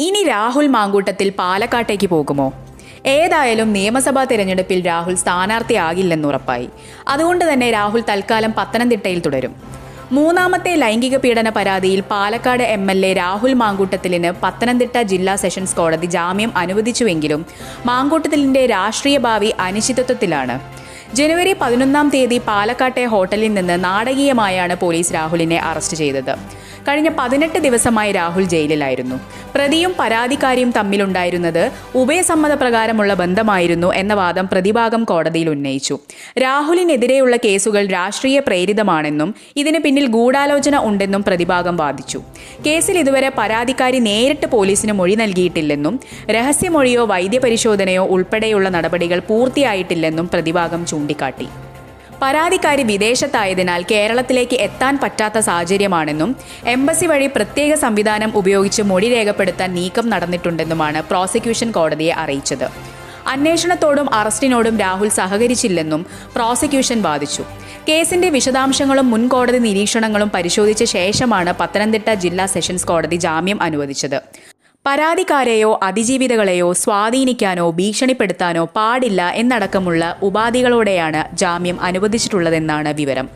ഇനി രാഹുൽ മാങ്കൂട്ടത്തിൽ പാലക്കാട്ടേക്ക് പോകുമോ? ഏതായാലും നിയമസഭാ തിരഞ്ഞെടുപ്പിൽ രാഹുൽ സ്ഥാനാർത്ഥിയാകില്ലെന്നുറപ്പായി. അതുകൊണ്ട് തന്നെ രാഹുൽ തൽക്കാലം പത്തനംതിട്ടയിൽ തുടരും. മൂന്നാമത്തെ ലൈംഗിക പീഡന പരാതിയിൽ പാലക്കാട് MLA രാഹുൽ മാങ്കൂട്ടത്തിലിന് പത്തനംതിട്ട ജില്ലാ സെഷൻസ് കോടതി ജാമ്യം അനുവദിച്ചുവെങ്കിലും മാങ്കൂട്ടത്തിലിന്റെ രാഷ്ട്രീയ ഭാവി അനിശ്ചിതത്വത്തിലാണ്. ജനുവരി 11 തീയതി പാലക്കാട്ടെ ഹോട്ടലിൽ നിന്ന് നാടകീയമായാണ് പോലീസ് രാഹുലിനെ അറസ്റ്റ് ചെയ്തത്. കഴിഞ്ഞ 18 ദിവസമായി രാഹുൽ ജയിലിലായിരുന്നു. പ്രതിയും പരാതിക്കാരിയും തമ്മിലുണ്ടായിരുന്നത് ഉഭയസമ്മതപ്രകാരമുള്ള ബന്ധമായിരുന്നു എന്ന വാദം പ്രതിഭാഗം കോടതിയിൽ ഉന്നയിച്ചു. രാഹുലിനെതിരെയുള്ള കേസുകൾ രാഷ്ട്രീയ പ്രേരിതമാണെന്നും ഇതിന് പിന്നിൽ ഗൂഢാലോചന ഉണ്ടെന്നും പ്രതിഭാഗം വാദിച്ചു. കേസിൽ ഇതുവരെ പരാതിക്കാരി നേരിട്ട് പോലീസിന് മൊഴി നൽകിയിട്ടില്ലെന്നും രഹസ്യമൊഴിയോ വൈദ്യപരിശോധനയോ ഉൾപ്പെടെയുള്ള നടപടികൾ പൂർത്തിയായിട്ടില്ലെന്നും പ്രതിഭാഗം ചൂണ്ടിക്കാട്ടി. പരാതിക്കാരി വിദേശത്തായതിനാൽ കേരളത്തിലേക്ക് എത്താൻ പറ്റാത്ത സാഹചര്യമാണെന്നും എംബസി വഴി പ്രത്യേക സംവിധാനം ഉപയോഗിച്ച് മൊഴി രേഖപ്പെടുത്താൻ നീക്കം നടന്നിട്ടുണ്ടെന്നുമാണ് പ്രോസിക്യൂഷൻ കോടതിയെ അറിയിച്ചത്. അന്വേഷണത്തോടും അറസ്റ്റിനോടും രാഹുൽ സഹകരിച്ചില്ലെന്നും പ്രോസിക്യൂഷൻ വാദിച്ചു. കേസിന്റെ വിശദാംശങ്ങളും മുൻ കോടതി നിരീക്ഷണങ്ങളും പരിശോധിച്ച ശേഷമാണ് പത്തനംതിട്ട ജില്ലാ സെഷൻസ് കോടതി ജാമ്യം അനുവദിച്ചത്. പരാതിക്കാരെയോ അതിജീവിതകളെയോ സ്വാധീനിക്കാനോ ഭീഷണിപ്പെടുത്താനോ പാടില്ല എന്നടക്കമുള്ള ഉപാധികളോടെയാണ് ജാമ്യം അനുവദിച്ചിട്ടുള്ളതെന്നാണ് വിവരം.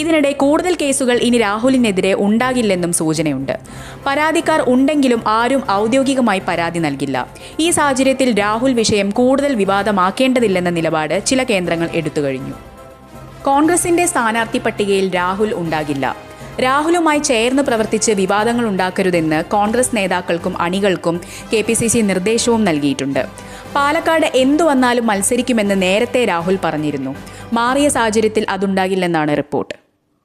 ഇതിനിടെ കൂടുതൽ കേസുകൾ ഇനി രാഹുലിനെതിരെ ഉണ്ടാകില്ലെന്നും സൂചനയുണ്ട്. പരാതിക്കാർ ഉണ്ടെങ്കിലും ആരും ഔദ്യോഗികമായി പരാതി നൽകില്ല. ഈ സാഹചര്യത്തിൽ രാഹുൽ വിഷയം കൂടുതൽ വിവാദമാക്കേണ്ടതില്ലെന്ന നിലപാട് ചില കേന്ദ്രങ്ങൾ എടുത്തുകഴിഞ്ഞു. കോൺഗ്രസിന്റെ സ്ഥാനാർത്ഥി പട്ടികയിൽ രാഹുൽ ഉണ്ടാകില്ല. രാഹുലുമായി ചേർന്ന് പ്രവർത്തിച്ച് വിവാദങ്ങൾ ഉണ്ടാക്കരുതെന്ന് കോൺഗ്രസ് നേതാക്കൾക്കും അണികൾക്കും KPCC നിർദ്ദേശവും നൽകിയിട്ടുണ്ട്. പാലക്കാട് എന്തു വന്നാലും മത്സരിക്കുമെന്ന് നേരത്തെ രാഹുൽ പറഞ്ഞിരുന്നു. മാറിയ സാഹചര്യത്തിൽ അതുണ്ടാകില്ലെന്നാണ് റിപ്പോർട്ട്.